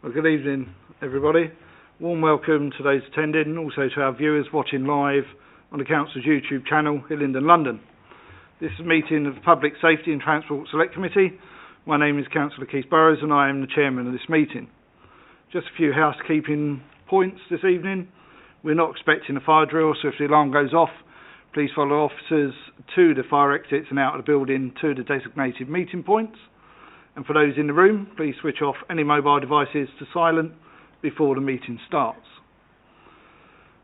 Well, good evening, everybody. Warm welcome to those attending and also to our viewers watching live on the Council's YouTube channel, Hillingdon, London. This is a meeting of the Public Safety and Transport Select Committee. My name is Councillor Keith Burrows and I am the chairman of this meeting. Just a few housekeeping points this evening. We're not expecting a fire drill, so if the alarm goes off, please follow officers to the fire exits and out of the building to the designated meeting points. And for those in the room, please switch off any mobile devices to silent before the meeting starts.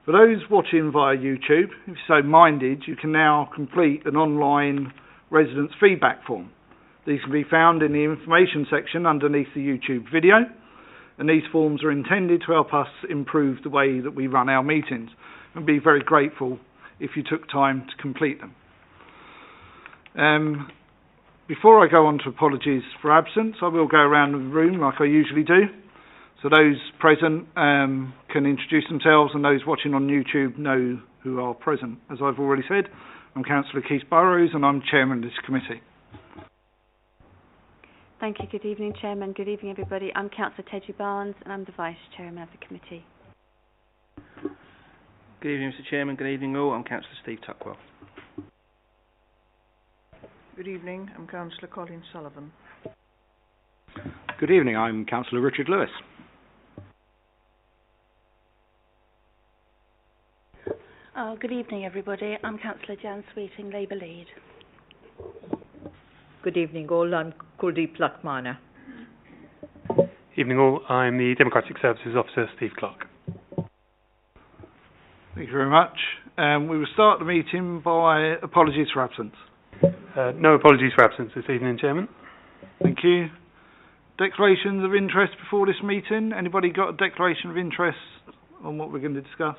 For those watching via YouTube, if you're so minded, you can now complete an online residents feedback form. These can be found in the information section underneath the YouTube video, and these forms are intended to help us improve the way that we run our meetings, and be very grateful if you took time to complete them. Before I go on to apologies for absence, I will go around the room like I usually do. So those present can introduce themselves, and those watching on YouTube know who are present. As I've already said, I'm Councillor Keith Burrows and I'm chairman of this committee. Thank you. Good evening, Chairman. Good evening, everybody. I'm Councillor Teddy Barnes and I'm the Vice Chairman of the committee. Good evening, Mr Chairman. Good evening all. I'm Councillor Steve Tuckwell. Good evening. I'm Councillor Colin Sullivan. Good evening. I'm Councillor Richard Lewis. Good evening, everybody. I'm Councillor Jan Sweeting, Labour Lead. Good evening all. I'm Kuldeep Lakmana. Evening all. I'm the Democratic Services Officer, Steve Clark. Thank you very much. We will start the meeting by apologies for absence. No apologies for absence this evening, Chairman. Thank you. Declarations of interest before this meeting. Anybody got a declaration of interest on what we're going to discuss?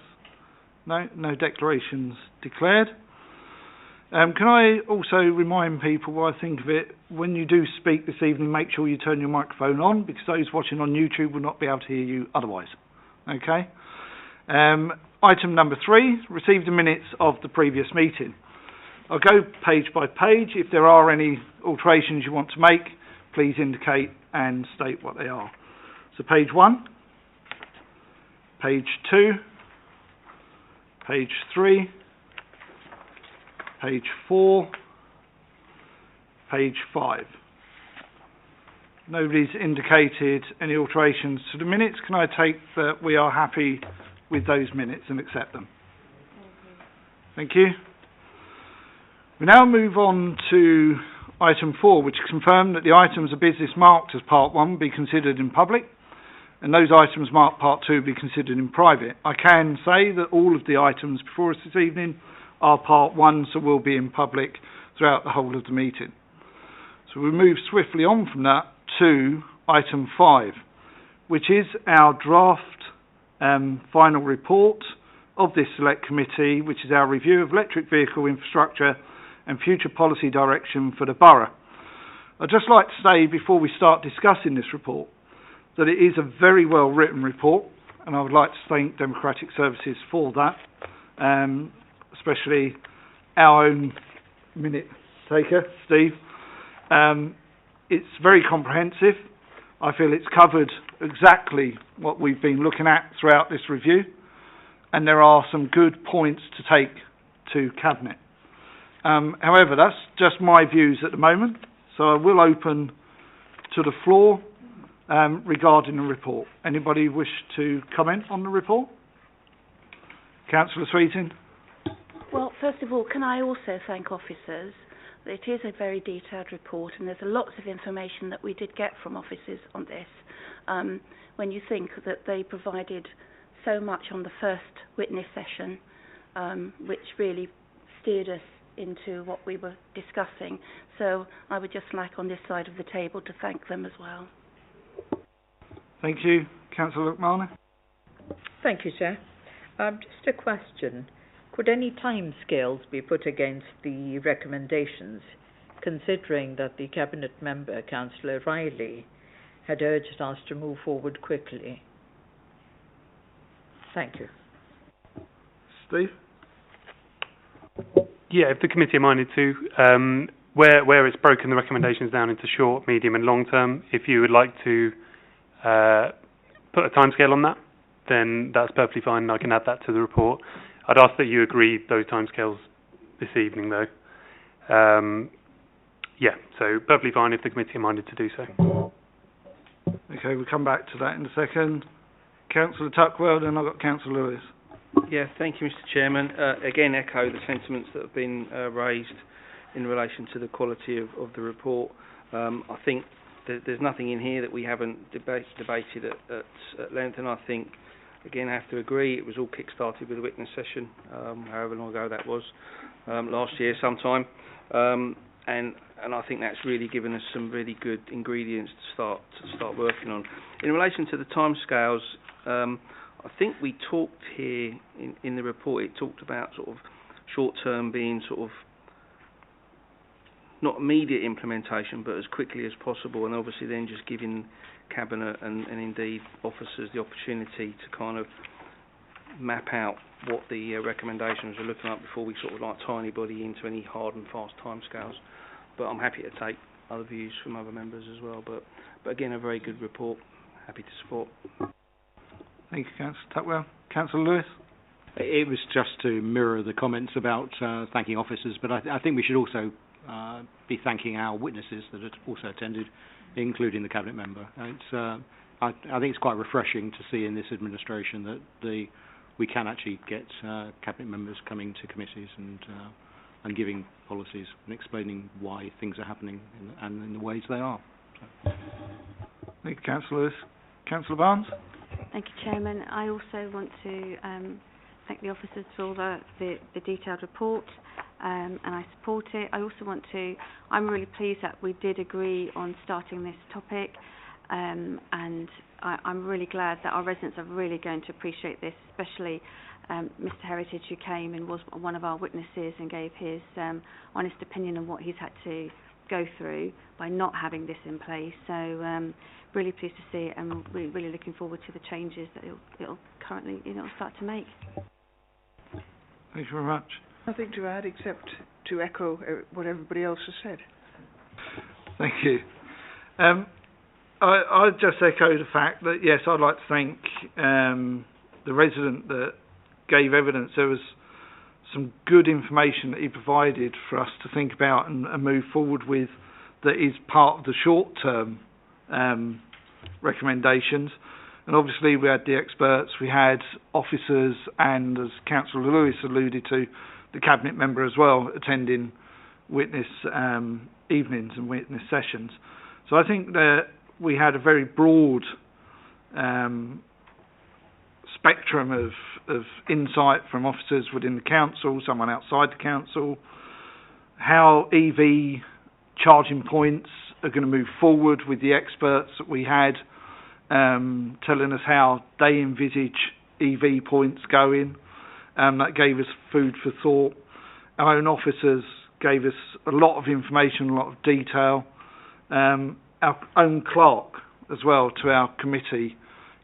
No declarations declared. Can I also remind people, while I think of it, when you do speak this evening, make sure you turn your microphone on, because those watching on YouTube will not be able to hear you otherwise. Okay? Item number 3, receive the minutes of the previous meeting. I'll go page by page. If there are any alterations you want to make, please indicate and state what they are. So page 1, page 2, page 3, page 4, page 5. Nobody's indicated any alterations to the minutes. Can I take that we are happy with those minutes and accept them? Thank you. We now move on to item 4, which confirmed that the items of business marked as part 1 be considered in public, and those items marked part 2 be considered in private. I can say that all of the items before us this evening are part 1, so will be in public throughout the whole of the meeting. So we move swiftly on from that to item 5, which is our draft final report of this select committee, which is our review of electric vehicle infrastructure and future policy direction for the borough. I'd just like to say, before we start discussing this report, that it is a very well written report, and I would like to thank Democratic Services for that, especially our own minute taker, Steve. It's very comprehensive. I feel it's covered exactly what we've been looking at throughout this review, and there are some good points to take to Cabinet. However, that's just my views at the moment, so I will open to the floor regarding the report. Anybody wish to comment on the report? Councillor Sweeting? Well, first of all, can I also thank officers? It is a very detailed report, and there's lots of information that we did get from officers on this. When you think that they provided so much on the first witness session, which really steered us into what we were discussing. So I would just like on this side of the table to thank them as well. Thank you. Councillor Lakmana? Thank you, Chair. Just a question. Could any timescales be put against the recommendations, considering that the Cabinet member, Councillor Riley, had urged us to move forward quickly? Thank you. Steve? Yeah, if the committee are minded to, where it's broken the recommendations down into short, medium and long term, if you would like to put a timescale on that, then that's perfectly fine, and I can add that to the report. I'd ask that you agree those timescales this evening, though. Yeah, so perfectly fine if the committee are minded to do so. Okay, we'll come back to that in a second. Councillor Tuckwell, then I've got Councillor Lewis. Yeah, thank you, Mr. Chairman. Again, echo the sentiments that have been raised in relation to the quality of the report. I think there's nothing in here that we haven't debated at length, and I think, again, I have to agree, it was all kick-started with a witness session, however long ago that was, last year sometime, and I think that's really given us some really good ingredients to start working on. In relation to the timescales, I think we talked here in the report, it talked about sort of short-term being sort of not immediate implementation, but as quickly as possible, and obviously then just giving Cabinet and indeed officers the opportunity to kind of map out what the recommendations are looking like before we sort of like tie anybody into any hard and fast timescales. But I'm happy to take other views from other members as well. But again, a very good report. Happy to support. Thank you, Councillor Tuckwell. Councillor Lewis? It was just to mirror the comments about thanking officers, but I think we should also be thanking our witnesses that have also attended, including the Cabinet member. I think it's quite refreshing to see in this administration that we can actually get Cabinet members coming to committees and giving policies and explaining why things are happening and in the ways they are. So. Thank you, Councillor Lewis. Councillor Barnes? Thank you, Chairman. I also want to thank the officers for all the detailed report, and I support it. I also want to, I'm really pleased that we did agree on starting this topic, and I'm really glad that our residents are really going to appreciate this, especially Mr Heritage, who came and was one of our witnesses and gave his honest opinion on what he's had to go through by not having this in place. So really pleased to see it, and we're really looking forward to the changes that it'll start to make. Thank you very much. Nothing to add except to echo what everybody else has said. Thank you. I'd just echo the fact that, yes, I'd like to thank the resident that gave evidence. There was some good information that he provided for us to think about and move forward with that is part of the short-term recommendations. And obviously we had the experts, we had officers, and as Councillor Lewis alluded to, the Cabinet member as well, attending witness evenings and witness sessions. So I think that we had a very broad spectrum of insight from officers within the council, someone outside the council, how EV charging points are going to move forward with the experts that we had, telling us how they envisage EV points going. That gave us food for thought. Our own officers gave us a lot of information, a lot of detail. Our own clerk as well to our committee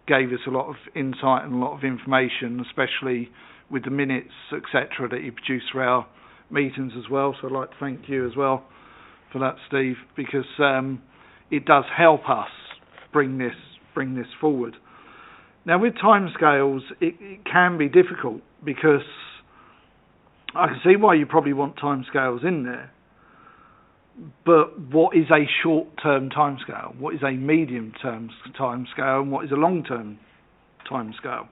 gave us a lot of insight and a lot of information, especially with the minutes, etc., that he produced for our meetings as well. So I'd like to thank you as well for that, Steve, because it does help us bring this forward. Now, with timescales, it can be difficult because I can see why you probably want timescales in there. But what is a short-term timescale? What is a medium-term timescale? And what is a long-term timescale?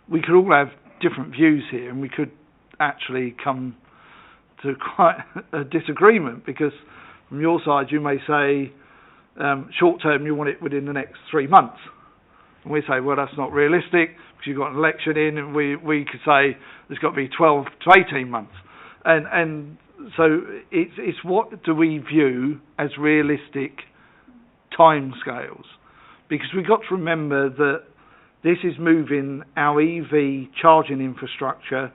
We could all have different views here, and we could actually come to quite a disagreement, because from your side you may say short-term you want it within the next 3 months. And we say, well, that's not realistic because you've got an election in, and we could say there's got to be 12 to 18 months. And so it's what do we view as realistic timescales? Because we've got to remember that this is moving our EV charging infrastructure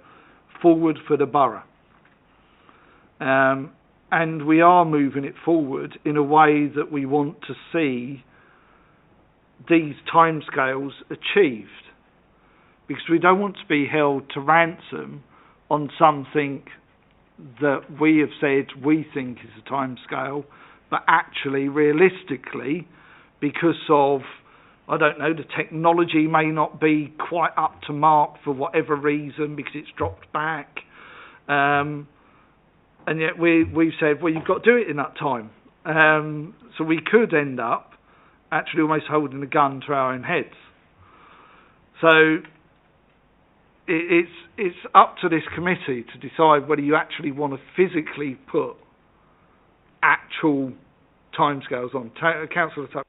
forward for the borough. And we are moving it forward in a way that we want to see these timescales achieved. Because we don't want to be held to ransom on something that we have said we think is a timescale, but actually, realistically, because of I don't know, the technology may not be quite up to mark for whatever reason because it's dropped back. And yet we've said, well, you've got to do it in that time. So we could end up actually almost holding a gun to our own heads. So it's up to this committee to decide whether you actually want to physically put actual timescales on. Councillor Tuck.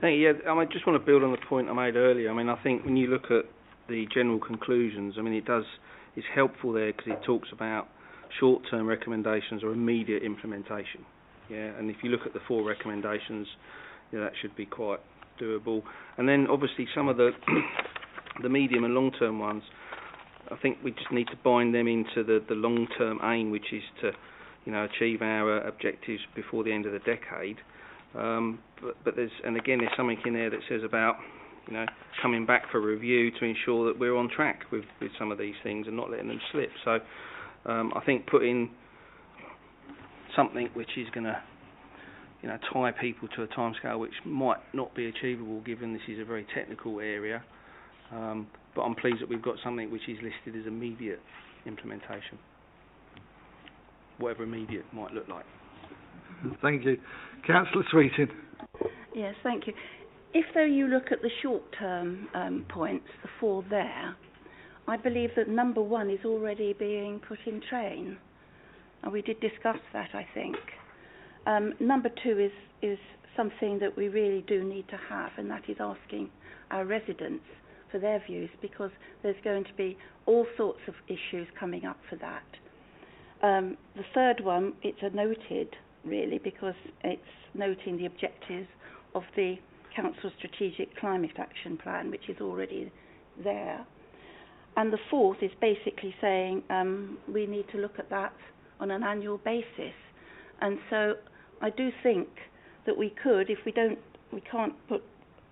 Thank you. Yeah, I just want to build on the point I made earlier. I mean, I think when you look at the general conclusions, I mean, it's helpful there because it talks about short-term recommendations or immediate implementation. Yeah, and if you look at the 4 recommendations, that should be quite doable. And then obviously some of the the medium and long-term ones, I think we just need to bind them into the long-term aim, which is to, achieve our objectives before the end of the decade. But there's something in there that says about, coming back for review to ensure that we're on track with some of these things and not letting them slip. So I think putting something which is going to, tie people to a timescale which might not be achievable given this is a very technical area. But I'm pleased that we've got something which is listed as immediate implementation, whatever immediate might look like. Thank you. Councillor Sweeting. Yes, thank you. If, though, you look at the short-term points, the 4 there, I believe that number 1 is already being put in train. And we did discuss that, I think. Number 2 is something that we really do need to have, and that is asking our residents for their views, because there's going to be all sorts of issues coming up for that. The third one, it's a noted, really, because it's noting the objectives of the Council Strategic Climate Action Plan, which is already there. And the 4th is basically saying we need to look at that on an annual basis. And so I do think that we could, if we can't put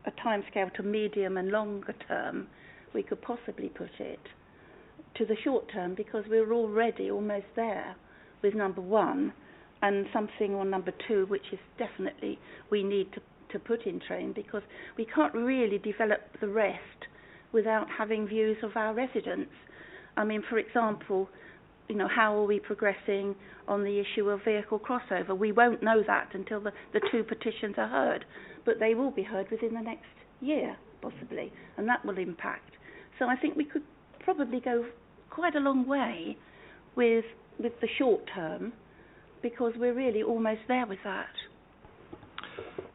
a timescale to medium and longer term, we could possibly put it to the short term, because we're already almost there with number 1, and something on number 2, which is definitely we need to put in train, because we can't really develop the rest without having views of our residents. I mean, for example, how are we progressing on the issue of vehicle crossover? We won't know that until the 2 petitions are heard, but they will be heard within the next year, possibly, and that will impact. So I think we could probably go quite a long way with the short term, because we're really almost there with that.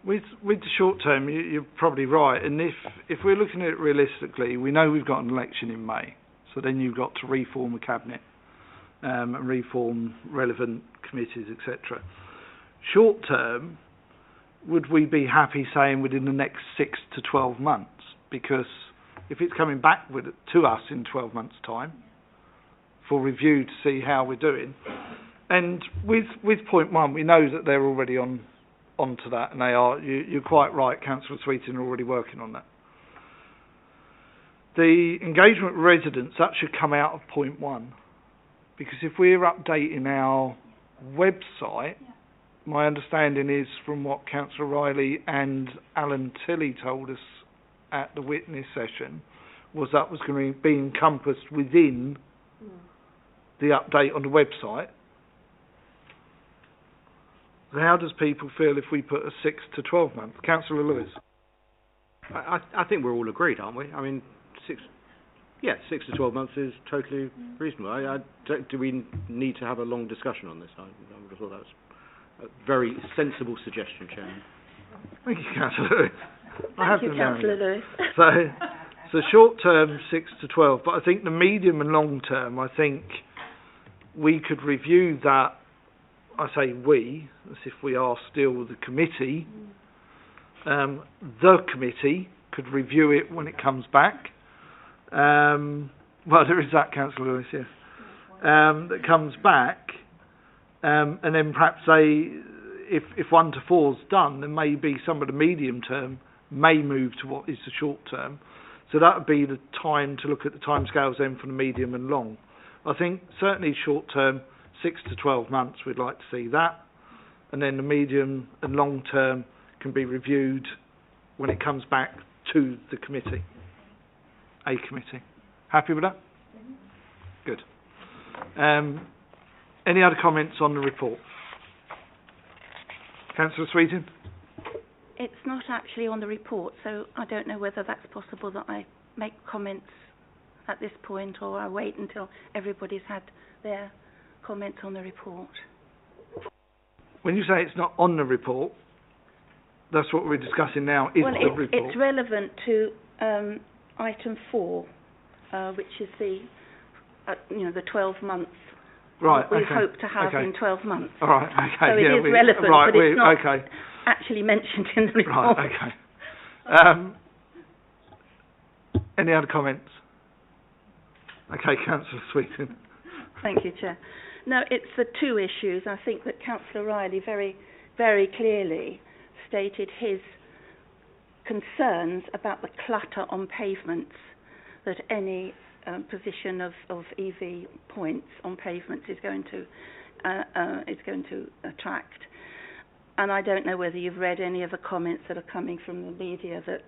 With the short term, you're probably right. And if we're looking at it realistically, we know we've got an election in May. So then you've got to reform the cabinet and reform relevant committees, etc. Short term, would we be happy saying within the next 6 to 12 months? Because if it's coming back to us in 12 months' time for review to see how we're doing, and with point 1, we know that they're already onto that, and they are. You're quite right, Councillor Sweeting are already working on that. The engagement with residents, that should come out of point 1, because if we're updating our website, my understanding is from what Councillor Riley and Alan Tilley told us at the witness session, was that was going to be encompassed within the update on the website. So how does people feel if we put a 6 to 12 month? Councillor Lewis. I think we're all agreed, aren't we? I mean, 6 to 12 months is totally reasonable. Do we need to have a long discussion on this? I would have thought that was a very sensible suggestion, Chairman. Thank you, Councillor Lewis. Thank you, Councillor Lewis. So short term, 6 to 12, but I think the medium and long term, I think we could review that. I say we, as if we are still the committee. The committee could review it when it comes back. Well, there is that, Councillor Lewis, yes. That comes back, and then perhaps say, if 1 to 4 is done, then maybe some of the medium term may move to what is the short term. So that would be the time to look at the timescales then for the medium and long. I think certainly short term, 6 to 12 months, we'd like to see that, and then the medium and long term can be reviewed when it comes back to the committee. A committee. Happy with that? Good. Any other comments on the report? Councillor Sweeting? It's not actually on the report, so I don't know whether that's possible that I make comments at this point, or I wait until everybody's had their comments on the report. When you say it's not on the report, that's what we're discussing now, is well, the report. It's relevant to item 4, which is the 12 months. Right, we okay. hope to have in 12 months. All right, okay. So it is relevant, right, but it's not okay. actually mentioned in the report. Right, okay. Any other comments? Okay, Councillor Sweeting. Thank you, Chair. No, it's the two issues. I think that Councillor Riley very, very clearly stated his concerns about the clutter on pavements that any position of EV points on pavements is going to attract. And I don't know whether you've read any of the comments that are coming from the media that,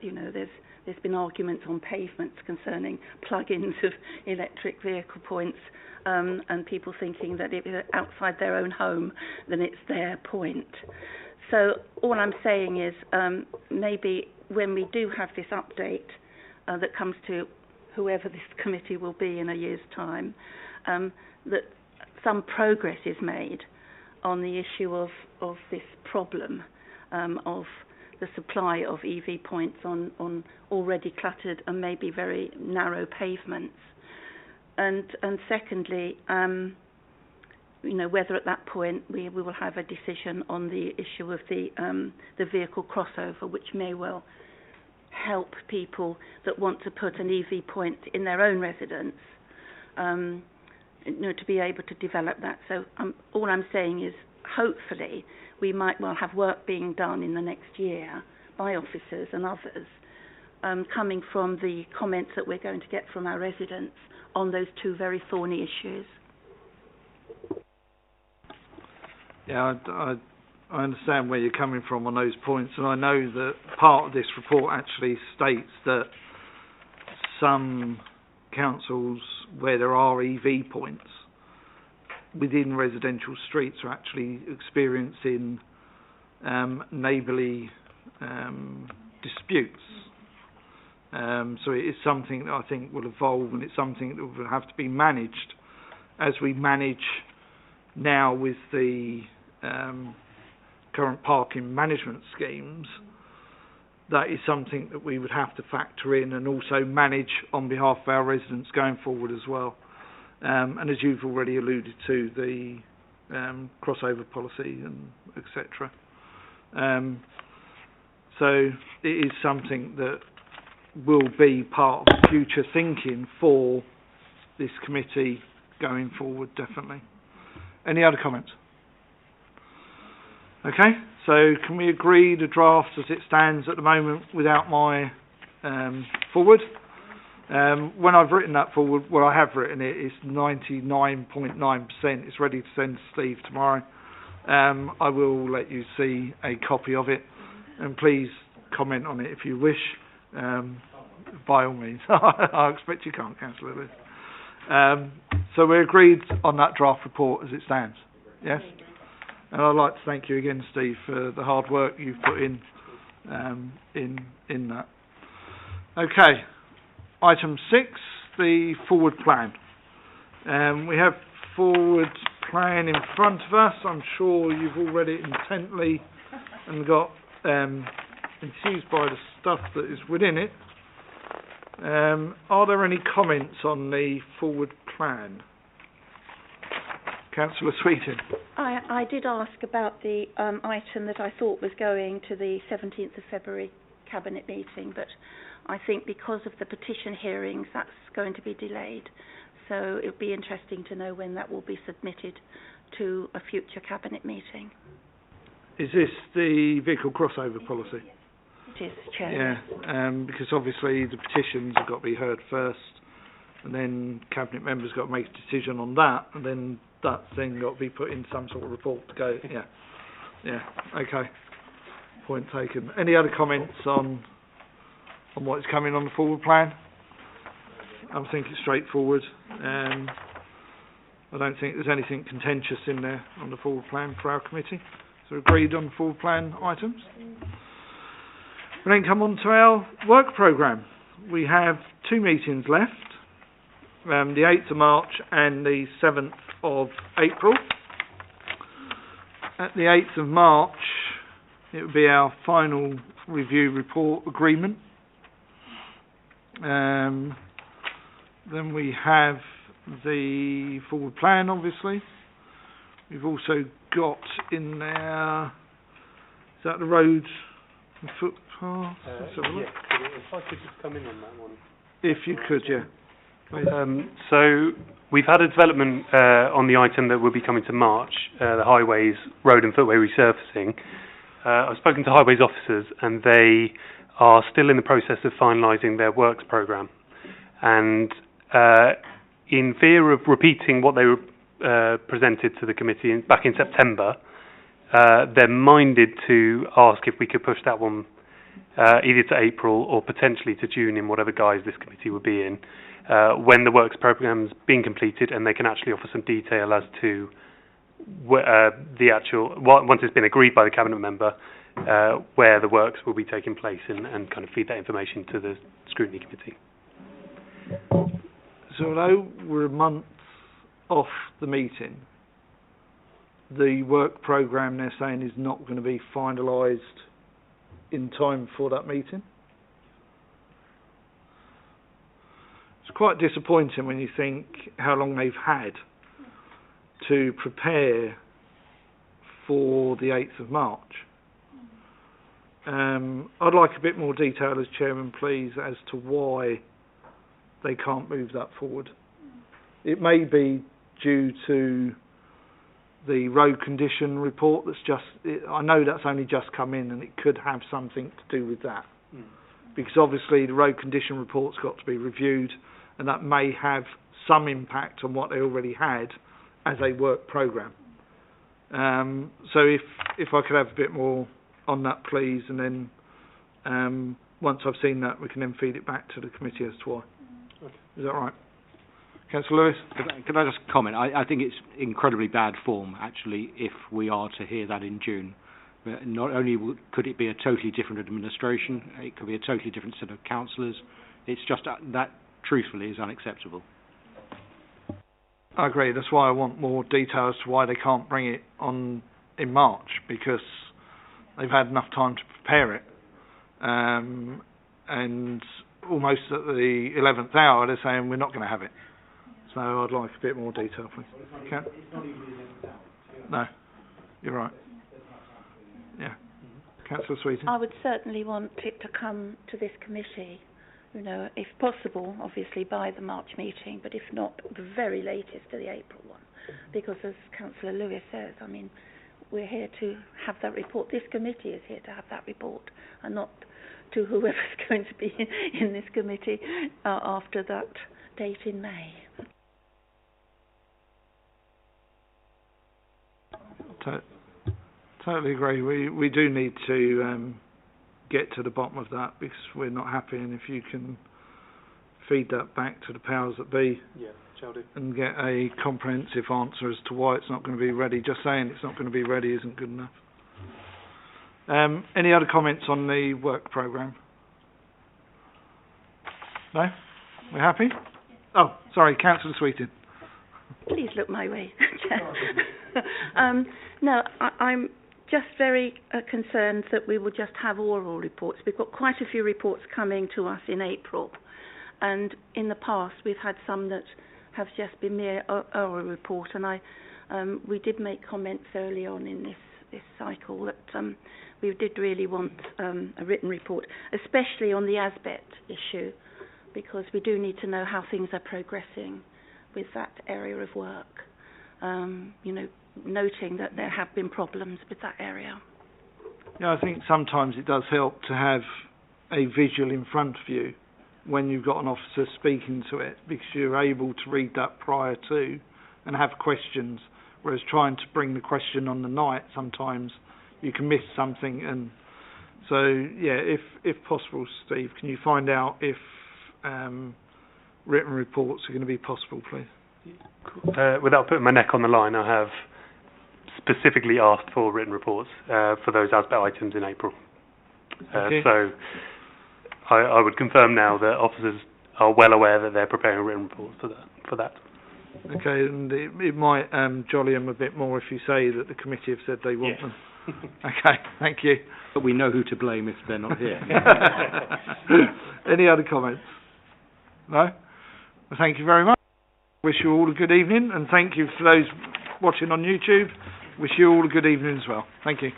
there's been arguments on pavements concerning plug-ins of electric vehicle points, and people thinking that if it's outside their own home, then it's their point. So all I'm saying is maybe when we do have this update that comes to whoever this committee will be in a year's time, that some progress is made on the issue of this problem of the supply of EV points on already cluttered and maybe very narrow pavements. And secondly, whether at that point we will have a decision on the issue of the vehicle crossover, which may well help people that want to put an EV point in their own residence, to be able to develop that. So all I'm saying is, hopefully, we might well have work being done in the next year by officers and others, coming from the comments that we're going to get from our residents on those two very thorny issues. Yeah, I understand where you're coming from on those points, and I know that part of this report actually states that some councils where there are EV points within residential streets are actually experiencing neighbourly disputes. So it is something that I think will evolve, and it's something that will have to be managed as we manage now with the current parking management schemes. That is something that we would have to factor in and also manage on behalf of our residents going forward as well. And as you've already alluded to, the crossover policy and etc. So it is something that will be part of future thinking for this committee going forward, definitely. Any other comments? Okay, so can we agree the draft as it stands at the moment without my forward? When I've written that forward, well, I have written it, it's 99.9%. It's ready to send to Steve tomorrow. I will let you see a copy of it, and please comment on it if you wish, by all means. I expect you can't, Councillor Lewis. So we're agreed on that draft report as it stands, yes? And I'd like to thank you again, Steve, for the hard work you've put in that. Okay, item 6, the forward plan. We have forward plan in front of us. I'm sure you've all read it intently and got enthused by the stuff that is within it. Are there any comments on the forward plan? Councillor Sweeting. I did ask about the item that I thought was going to the 17th of February Cabinet meeting, but I think because of the petition hearings that's going to be delayed. So it would be interesting to know when that will be submitted to a future Cabinet meeting. Is this the vehicle crossover policy? It is, Chair. Yeah, because obviously the petitions have got to be heard first, and then Cabinet members got to make a decision on that, and then that's then got to be put in some sort of report to go. Yeah, okay. Point taken. Any other comments on on what is coming on the forward plan? I think it's straightforward. I don't think there's anything contentious in there on the forward plan for our committee. So agreed on the forward plan items. We then come on to our work programme. We have 2 meetings left, the 8th of March and the 7th of April. At the 8th of March, it will be our final review report agreement. Then we have the forward plan, obviously. We've also got in there, is that the road and footpath? Yes, if I could just come in on that one. If you could, yeah. So we've had a development on the item that will be coming to March, the highways, road and footway resurfacing. I've spoken to highways officers and they are still in the process of finalising their works programme. And in fear of repeating what they presented to the committee back in September, they're minded to ask if we could push that one either to April or potentially to June in whatever guise this committee would be in, when the works programme's been completed and they can actually offer some detail as to the actual, once it's been agreed by the cabinet member, where the works will be taking place and kind of feed that information to the scrutiny committee. So although we're a month off the meeting, the work programme they're saying is not going to be finalised in time for that meeting. It's quite disappointing when you think how long they've had to prepare for the 8th of March. I'd like a bit more detail as chairman, please, as to why they can't move that forward. It may be due to the road condition report that's I know that's only just come in and it could have something to do with that. Because obviously the road condition report's got to be reviewed and that may have some impact on what they already had as a work programme. So if I could have a bit more on that, please, and then once I've seen that, we can then feed it back to the committee as to why. Okay. Is that right? Councillor Lewis? Could I just comment? I think it's incredibly bad form, actually, if we are to hear that in June. But not only could it be a totally different administration, it could be a totally different set of councillors. It's just that, truthfully, is unacceptable. I agree. That's why I want more detail as to why they can't bring it on in March, because they've had enough time to prepare it. And almost at the 11th hour, they're saying we're not going to have it. So I'd like a bit more detail, please. Okay? No, you're right. Yeah. Councillor Sweeting. I would certainly want it to come to this committee, if possible, obviously by the March meeting, but if not, the very latest to the April one. Because as Councillor Lewis says, we're here to have that report. This committee is here to have that report, and not to whoever's going to be in this committee after that date in May. Totally agree. We do need to get to the bottom of that, because we're not happy, and if you can feed that back to the powers that be, and get a comprehensive answer as to why it's not going to be ready. Just saying it's not going to be ready isn't good enough. Any other comments on the work programme? No? We're happy? Oh, sorry, Councillor Sweeting. Please look my way. No, I'm just very concerned that we will just have oral reports. We've got quite a few reports coming to us in April, and in the past we've had some that have just been mere oral report, and we did make comments early on in this cycle that we did really want a written report, especially on the ASBET issue, because we do need to know how things are progressing with that area of work. Noting that there have been problems with that area. Yeah, I think sometimes it does help to have a visual in front of you when you've got an officer speaking to it, because you're able to read that prior to and have questions, whereas trying to bring the question on the night, sometimes you can miss something, and So, yeah, if possible, Steve, can you find out if written reports are going to be possible, please? Without putting my neck on the line, I have specifically asked for written reports for those ASBET items in April. Okay. So I would confirm now that officers are well aware that they're preparing written reports for that. Okay, and it might jolly them a bit more if you say that the committee have said they want them. Okay, thank you. But we know who to blame if they're not here. Any other comments? No? Well, thank you very much. Wish you all a good evening, and thank you for those watching on YouTube. Wish you all a good evening as well. Thank you.